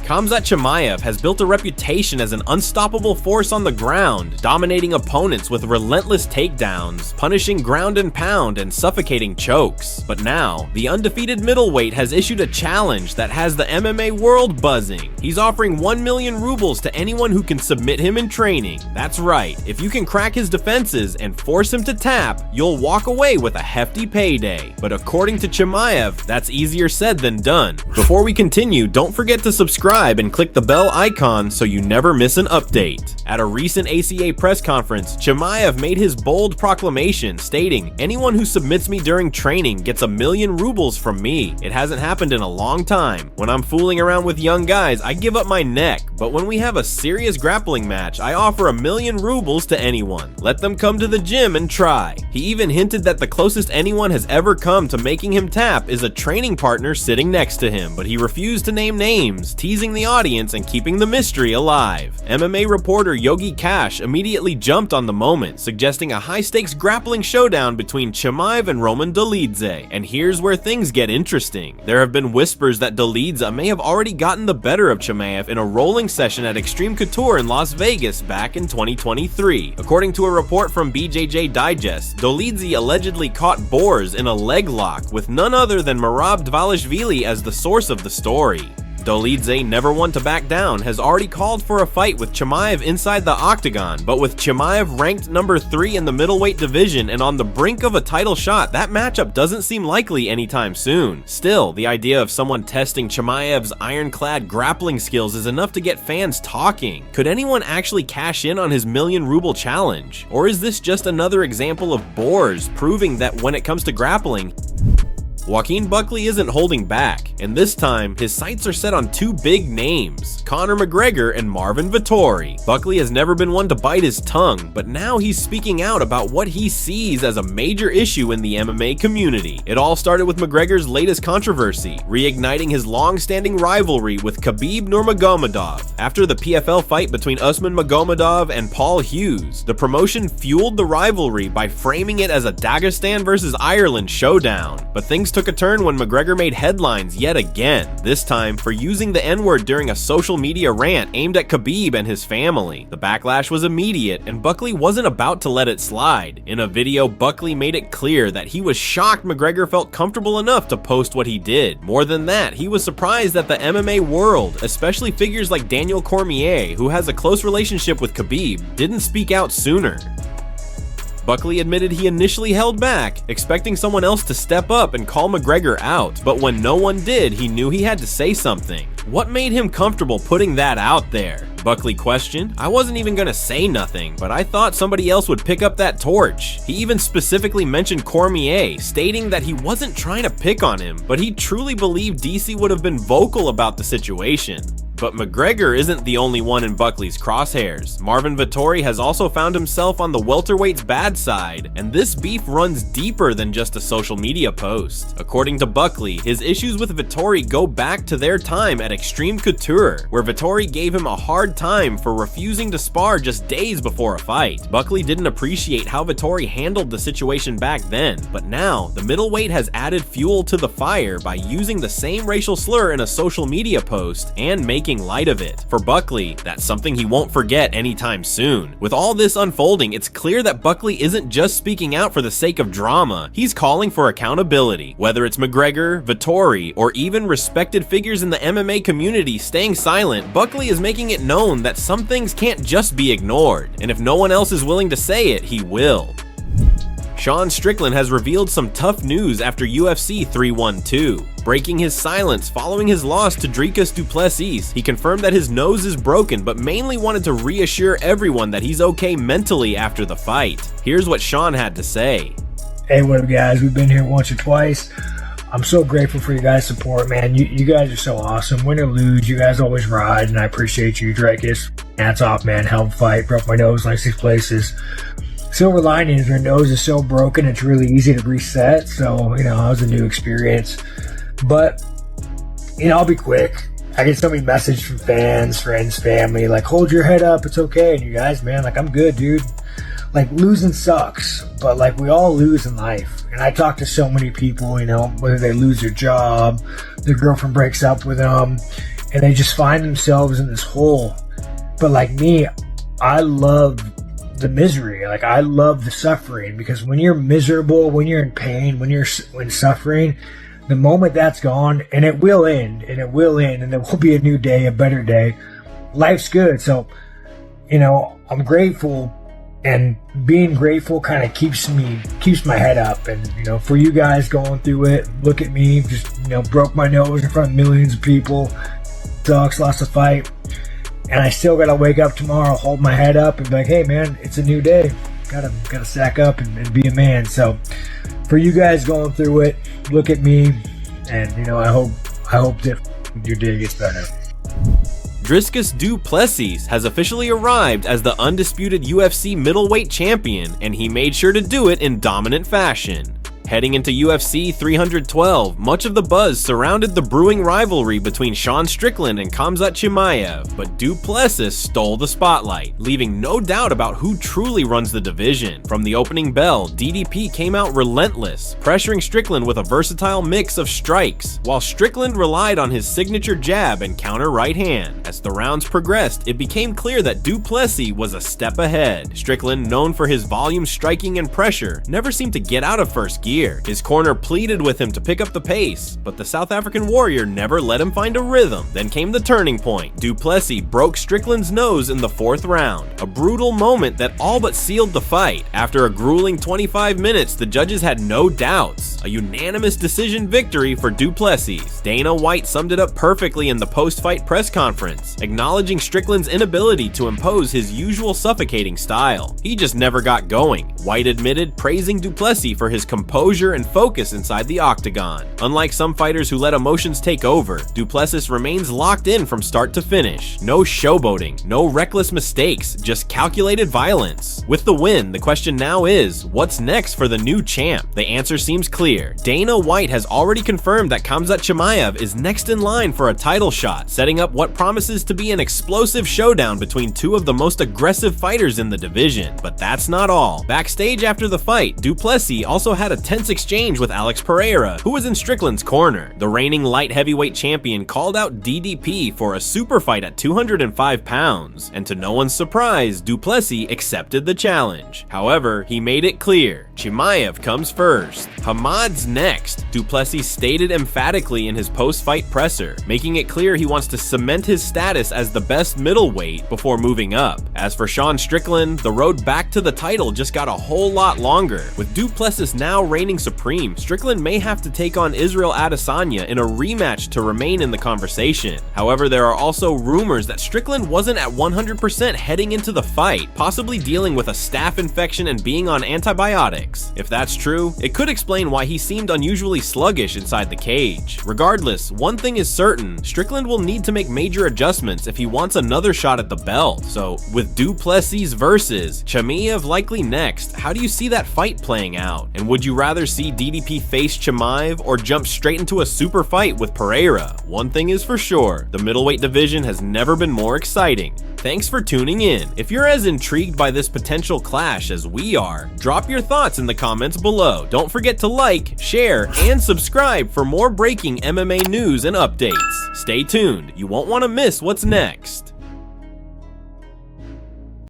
Khamzat Chimaev has built a reputation as an unstoppable force on the ground, dominating opponents with relentless takedowns, punishing ground and pound, and suffocating chokes. But now, the undefeated middleweight has issued a challenge that has the MMA world buzzing. He's offering 1 million rubles to anyone who can submit him in training. That's right, if you can crack his defenses and force him to tap, you'll walk away with a hefty payday. But according to Chimaev, that's easier said than done. Before we continue, don't forget to subscribe and click the bell icon so you never miss an update. At a recent ACA press conference, Chimaev made his bold proclamation stating, "Anyone who submits me during training gets 1 million rubles from me. It hasn't happened in a long time. When I'm fooling around with young guys, I give up my neck, but when we have a serious grappling match, I offer 1 million rubles to anyone. Let them come to the gym and try." He even hinted that the closest anyone has ever come to making him tap is a training partner sitting next to him, but he refused to name names, teasing the audience and keeping the mystery alive. MMA reporter Yogi Cash immediately jumped on the moment, suggesting a high-stakes grappling showdown between Chimaev and Roman Dolidze. And here's where things get interesting. There have been whispers that Dolidze may have already gotten the better of Chimaev in a rolling session at Extreme Couture in Las Vegas back in 2023. According to a report from BJJ Digest, Dolidze allegedly caught Boers in a leg lock with none other than Merab Dvalishvili as the source of the story. Dolidze, never one to back down, has already called for a fight with Chimaev inside the octagon, but with Chimaev ranked number 3 in the middleweight division and on the brink of a title shot, that matchup doesn't seem likely anytime soon. Still, the idea of someone testing Chimaev's ironclad grappling skills is enough to get fans talking. Could anyone actually cash in on his 1 million ruble challenge? Or is this just another example of Boers proving that when it comes to grappling, Joaquin Buckley isn't holding back, and this time, his sights are set on 2 big names, Conor McGregor and Marvin Vettori. Buckley has never been one to bite his tongue, but now he's speaking out about what he sees as a major issue in the MMA community. It all started with McGregor's latest controversy, reigniting his long-standing rivalry with Khabib Nurmagomedov. After the PFL fight between Usman Magomedov and Paul Hughes, the promotion fueled the rivalry by framing it as a Dagestan versus Ireland showdown. But things took a turn when McGregor made headlines yet again, this time for using the N-word during a social media rant aimed at Khabib and his family. The backlash was immediate, and Buckley wasn't about to let it slide. In a video, Buckley made it clear that he was shocked McGregor felt comfortable enough to post what he did. More than that, he was surprised that the MMA world, especially figures like Daniel Cormier, who has a close relationship with Khabib, didn't speak out sooner. Buckley admitted he initially held back, expecting someone else to step up and call McGregor out, but when no one did, he knew he had to say something. What made him comfortable putting that out there? Buckley questioned. "I wasn't even gonna say nothing, but I thought somebody else would pick up that torch." He even specifically mentioned Cormier, stating that he wasn't trying to pick on him, but he truly believed DC would have been vocal about the situation. But McGregor isn't the only one in Buckley's crosshairs. Marvin Vettori has also found himself on the welterweight's bad side, and this beef runs deeper than just a social media post. According to Buckley, his issues with Vettori go back to their time at Extreme Couture, where Vettori gave him a hard time for refusing to spar just days before a fight. Buckley didn't appreciate how Vettori handled the situation back then, but now, the middleweight has added fuel to the fire by using the same racial slur in a social media post and making light of it. For Buckley, that's something he won't forget anytime soon. With all this unfolding, it's clear that Buckley isn't just speaking out for the sake of drama. He's calling for accountability. Whether it's McGregor, Vettori, or even respected figures in the MMA community staying silent, Buckley is making it known that some things can't just be ignored. And if no one else is willing to say it, he will. Strickland has revealed some tough news after UFC 312. Breaking his silence following his loss to Dricus du Plessis, he confirmed that his nose is broken, but mainly wanted to reassure everyone that he's okay mentally after the fight. Here's what Sean had to say. Hey, what up guys, we've been here once or twice. I'm so grateful for you guys' support, man. You guys are so awesome. Win or lose, you guys always ride, and I appreciate you, Dricus. Hats off, man. Hell of a fight. Broke my nose like 6 places. Silver lining is your nose is so broken, it's really easy to reset. So, that was a new experience. But, I'll be quick. I get so many messages from fans, friends, family, like, hold your head up, it's okay. And you guys, man, like, I'm good, dude. Like, losing sucks, but like, we all lose in life. And I talk to so many people, whether they lose their job, their girlfriend breaks up with them, and they just find themselves in this hole. But like me, I love the misery. Like, I love the suffering, because when you're miserable, when you're in pain, when suffering, the moment that's gone, and it will end, and there will be a new day, a better day, life's good. So, I'm grateful, and being grateful kind of keeps my head up. And, for you guys going through it, look at me, just, broke my nose in front of millions of people, sucks, lost a fight. And I still gotta wake up tomorrow, hold my head up, and be like, hey man, it's a new day. Gotta sack up and be a man. So for you guys going through it, look at me, and I hope that your day gets better. Dricus du Plessis has officially arrived as the undisputed UFC middleweight champion, and he made sure to do it in dominant fashion. Heading into UFC 312, much of the buzz surrounded the brewing rivalry between Strickland and Khamzat Chimaev, but du Plessis stole the spotlight, leaving no doubt about who truly runs the division. From the opening bell, DDP came out relentless, pressuring Strickland with a versatile mix of strikes, while Strickland relied on his signature jab and counter right hand. As the rounds progressed, it became clear that du Plessis was a step ahead. Strickland, known for his volume striking and pressure, never seemed to get out of first gear. His corner pleaded with him to pick up the pace, but the South African warrior never let him find a rhythm. Then came the turning point. Du Plessis broke Strickland's nose in the 4th round, a brutal moment that all but sealed the fight. After a grueling 25 minutes, the judges had no doubts. A unanimous decision victory for du Plessis. Dana White summed it up perfectly in the post-fight press conference, acknowledging Strickland's inability to impose his usual suffocating style. He just never got going. White admitted, praising du Plessis for his composure and focus inside the octagon. Unlike some fighters who let emotions take over, du Plessis remains locked in from start to finish. No showboating, no reckless mistakes, just calculated violence. With the win, the question now is, what's next for the new champ? The answer seems clear. Dana White has already confirmed that Khamzat Chimaev is next in line for a title shot, setting up what promises to be an explosive showdown between two of the most aggressive fighters in the division. But that's not all. Backstage after the fight, du Plessis also had a tense exchange with Alex Pereira, who was in Strickland's corner. The reigning light heavyweight champion called out DDP for a super fight at 205 pounds, and to no one's surprise, du Plessis accepted the challenge. However, he made it clear, Chimaev comes first. Hamad's next, du Plessis stated emphatically in his post-fight presser, making it clear he wants to cement his status as the best middleweight before moving up. As for Strickland, the road back to the title just got a whole lot longer. With du Plessis now reigning supreme, Strickland may have to take on Israel Adesanya in a rematch to remain in the conversation. However, there are also rumors that Strickland wasn't at 100% heading into the fight, possibly dealing with a staph infection and being on antibiotics. If that's true, it could explain why he seemed unusually sluggish inside the cage. Regardless, one thing is certain, Strickland will need to make major adjustments if he wants another shot at the belt. So, with du Plessis versus Chimaev likely next, how do you see that fight playing out? And would you rather see DDP face Chimaev or jump straight into a super fight with Pereira? One thing is for sure, the middleweight division has never been more exciting. Thanks for tuning in. If you're as intrigued by this potential clash as we are, drop your thoughts in the comments below. Don't forget to like, share, and subscribe for more breaking MMA news and updates. Stay tuned, you won't want to miss what's next.